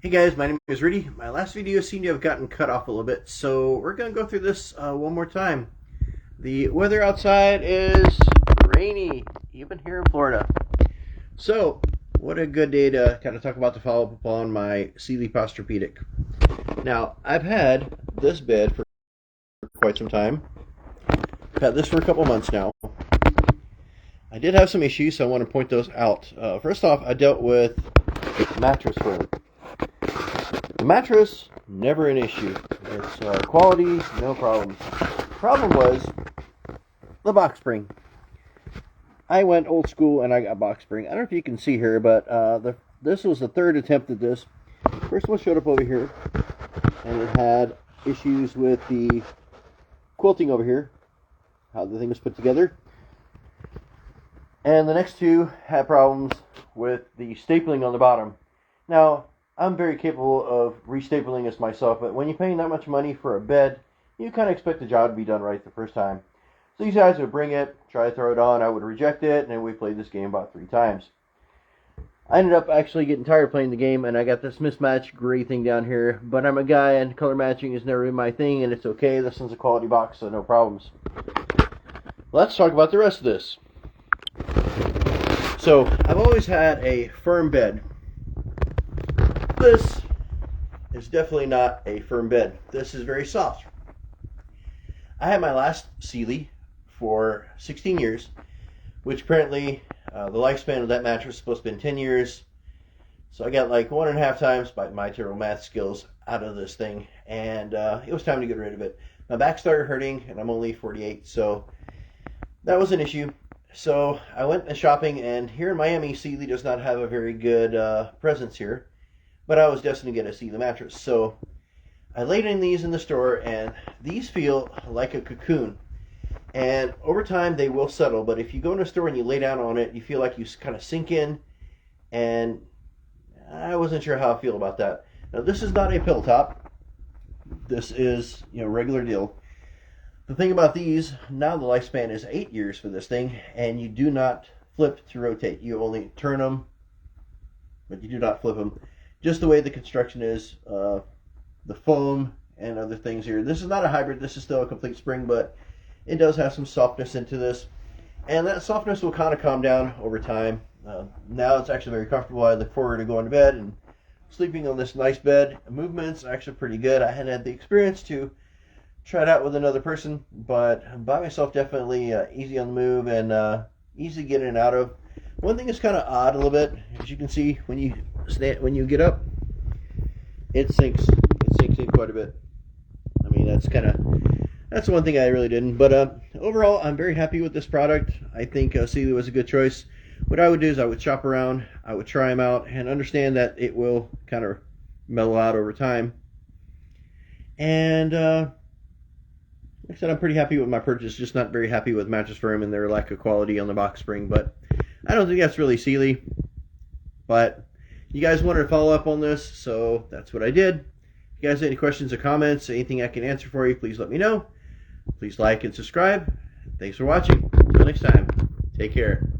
Hey guys, my name is Rudy. My last video seemed to have gotten cut off a little bit, so we're going to go through this one more time. The weather outside is rainy, even here in Florida. So, what a good day to kind of talk about to follow up upon my Sealy Posterpedic. Now, I've had this bed for quite some time. I've had this for a couple months now. I did have some issues, so I want to point those out. First off, I dealt with Matress Firm. The mattress, never an issue. It's quality, no problems. Problem was the box spring. I went old school and I got box spring. I don't know if you can see here, but this was the third attempt at this. First one showed up over here, and it had issues with the quilting over here, how the thing was put together. And the next two had problems with the stapling on the bottom. Now, I'm very capable of restapling this myself, but when you're paying that much money for a bed, you kind of expect the job to be done right the first time. So these guys would bring it, try to throw it on, I would reject it, and then we played this game about 3 times. I ended up actually getting tired of playing the game, and I got this mismatched gray thing down here, but I'm a guy and color matching is never been my thing, and it's okay. This one's a quality box, so no problems. Let's talk about the rest of this. So, I've always had a firm bed. This is definitely not a firm bed. This is very soft. I had my last Sealy for 16 years, which apparently the lifespan of that mattress is supposed to be 10 years. So I got like 1.5 times by my terrible math skills out of this thing, and it was time to get rid of it. My back started hurting, and I'm only 48, so that was an issue. So I went shopping, and here in Miami, Sealy does not have a very good presence here. But I was destined to get a Sealy mattress. So I laid in these in the store, and these feel like a cocoon. And over time, they will settle. But if you go in a store and you lay down on it, you feel like you kind of sink in. And I wasn't sure how I feel about that. Now, this is not a pill top. This is, regular deal. The thing about these, now the lifespan is 8 years for this thing, and you do not flip to rotate. You only turn them, but you do not flip them. Just the way the construction is, the foam and other things here. This is not a hybrid, this is still a complete spring, but it does have some softness into this. And that softness will kind of calm down over time. Now it's actually very comfortable. I look forward to going to bed and sleeping on this nice bed. Movement's actually pretty good. I hadn't had the experience to try it out with another person, but by myself definitely easy on the move and easy to get in and out of. One thing is kind of odd a little bit, as you can see when you get up, it sinks in quite a bit. I mean, that's one thing I really didn't. But overall, I'm very happy with this product. I think Sealy was a good choice. What I would do is I would shop around, I would try them out, and understand that it will kind of mellow out over time. And like I said, I'm pretty happy with my purchase, just not very happy with Matress Firm and their lack of quality on the box spring. But I don't think that's really Sealy. But you guys wanted to follow up on this, so that's what I did. If you guys have any questions or comments, anything I can answer for you, please let me know. Please like and subscribe. Thanks for watching. Until next time, take care.